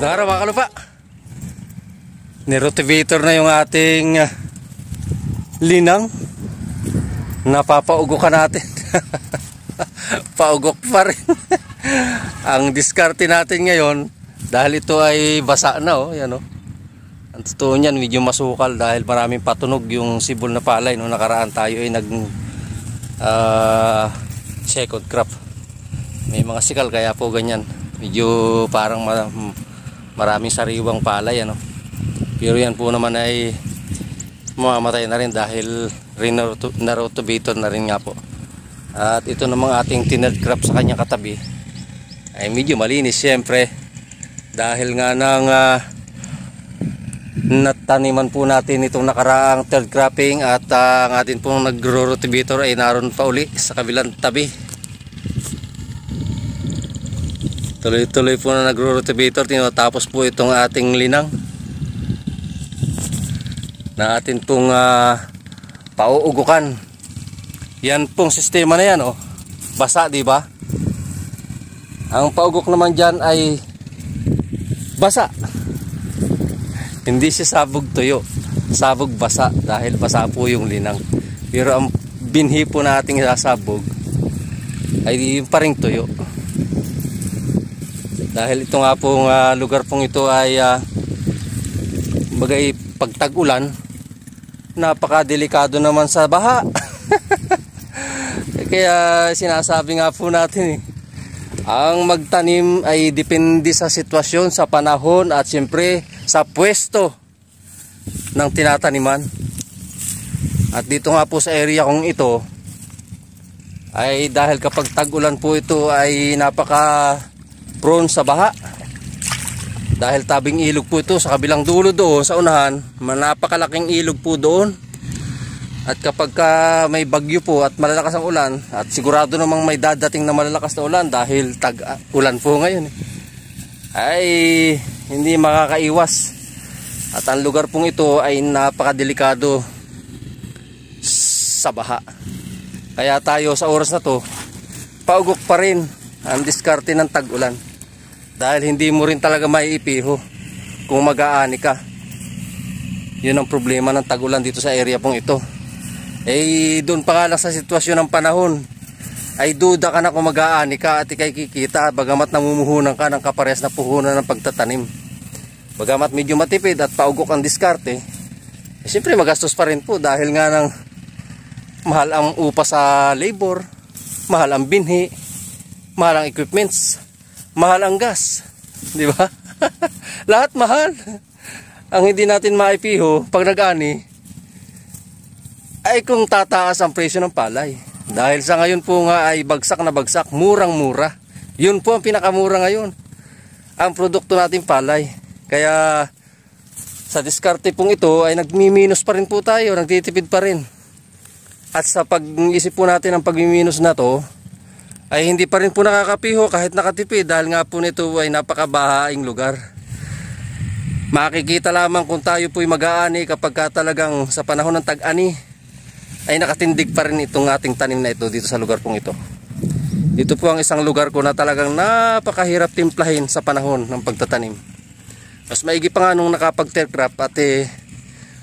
Magandang araw mga kalupa. Nirotivator na yung ating linang. Napapaugokan natin. Paugok pa rin. Ang diskarte natin ngayon, dahil ito ay basa na, oh, yan, oh. Ang totoo niyan, medyo masukal dahil maraming patunog yung sibol na palay. Nung nakaraan tayo ay nag second crop. May mga sikal kaya po ganyan. Medyo parang maraming sariwang palay, ano. Pero yan po naman ay mamamatay na rin dahil narotivator na rin nga po. At ito namang ating tined crop sa kanyang katabi ay medyo malinis siyempre dahil nga nang nataniman po natin itong nakaraang third cropping at ang atin pong nagro-rotivator ay naroon pa uli sa kabilang tabi. Tuloy-tuloy po na nagro-rotivator, tinatapos po itong ating linang na atin pong pauugukan. Yan pong sistema na yan, oh. Basa, di ba? Ang paugok naman dyan ay basa. Hindi siya sabog tuyo, sabog basa dahil basa po yung linang. Pero ang binhi po nating sasabog ay yung paring tuyo. Dahil ito nga pong lugar pong ito ay bagay pag tag-ulan, napakadelikado naman sa baha. Kaya sinasabi nga po natin, ang magtanim ay depende sa sitwasyon, sa panahon at siyempre sa pwesto ng tinataniman. At dito nga po sa area kong ito ay dahil kapag tag-ulan po ito ay napaka prone sa baha. Dahil tabing ilog po ito sa kabilang dulo doon sa unahan, napakalaking ilog po doon. At kapag may bagyo po at malalakas ang ulan, at sigurado namang may dadating na malalakas na ulan dahil tag-ulan po ngayon, ay hindi makakaiwas. At ang lugar pong ito ay napakadelikado sa baha. Kaya tayo sa oras na to, paugok pa rin ang diskarte ng tag-ulan. Dahil hindi mo rin talaga maiipiho kung mag-aani ka. Yun ang problema ng tag-ulan dito sa area pong ito. Eh doon pa nga lang sa sitwasyon ng panahon ay duda ka na kung mag-aani ka at ikay kikita bagamat namumuhunan ka ng kaparehas na puhunan ng pagtatanim. Bagamat medyo matipid at paugok ang diskarte, eh, siyempre magastos pa rin po dahil nga ng mahal ang upa sa labor, mahal ang binhi, mahal ang equipments, mahal ang gas, di ba? Lahat mahal. Ang hindi natin maipiho pag nag-ani ay kung tataas ang presyo ng palay. Dahil sa ngayon po nga ay bagsak na bagsak, murang-mura. Yun po ang pinakamura ngayon, ang produkto natin palay. Kaya sa diskarte pong ito ay nagmi-minus pa rin po tayo, nagtitipid pa rin. At sa pag-isip po natin ang pag-minus na to ay hindi pa rin po nakakapiho kahit nakatipid dahil nga po nito ay napakabahaing lugar. Makikita lamang kung tayo po'y mag-aani kapag talagang sa panahon ng tag-ani ay nakatindig pa rin itong ating tanim na ito dito sa lugar pong ito. Dito po ang isang lugar ko na talagang napakahirap timplahin sa panahon ng pagtatanim. Mas maigi pa nga nung nakapag-third crop at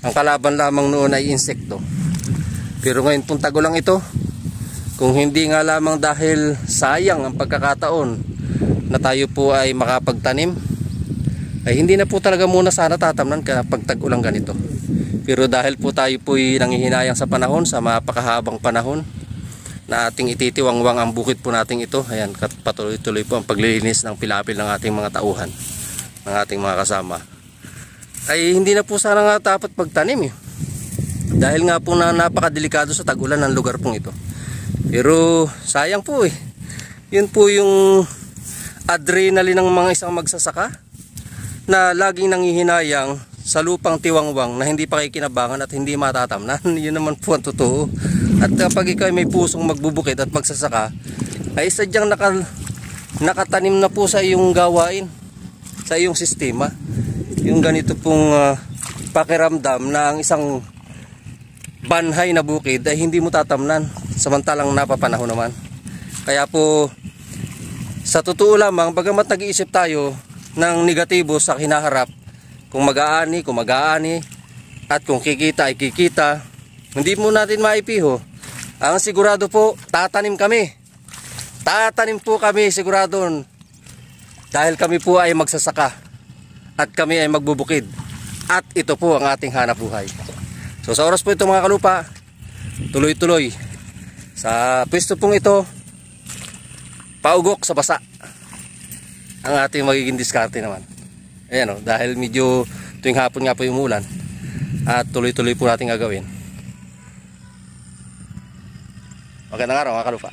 ang kalaban lamang noon ay insekto. Pero ngayon pong tagulang ito, kung hindi nga lamang dahil sayang ang pagkakataon na tayo po ay makapagtanim, ay hindi na po talaga muna sana tatamnan kapag tag-ulang ganito. Pero dahil po tayo po ay nangihinayang sa panahon, sa mapakahabang panahon na ating ititiwangwang ang bukid po nating ito, ayan, patuloy-tuloy po ang paglilinis ng pilapil ng ating mga tauhan, ng ating mga kasama, ay hindi na po sana nga dapat pagtanim, dahil nga po na napakadelikado sa tag-ulan ng lugar pong ito. Pero sayang po, yun po yung adrenaline ng mga isang magsasaka na laging nangihinayang sa lupang tiwangwang na hindi pa kikinabangan at hindi matatamnan. Yun naman po ang totoo. At kapag ikaw may pusong magbubukid at magsasaka, ay sadyang nakatanim na po sa iyong gawain, sa iyong sistema, yung ganito pong pakiramdam na ang isang banhay na bukid ay hindi mo tatamnan samantalang napapanahon naman. Kaya po sa totoo lamang, bagamat nag-iisip tayo ng negatibo sa hinaharap. Kung mag-aani, at kung kikita ay kikita, hindi mo natin maipiho. Ang sigurado po, tatanim kami. Tatanim po kami sigurado, dahil kami po ay magsasaka at kami ay magbubukid. At ito po ang ating hanap buhay. So sa oras po ito mga kalupa, tuloy-tuloy sa pwesto pong ito, paugok sa basa ang ating magiging diskarte naman. Ayan o, dahil medyo tuwing hapon nga po yung umulan, at tuloy-tuloy po natin gagawin. Magandang araw mga kalupa.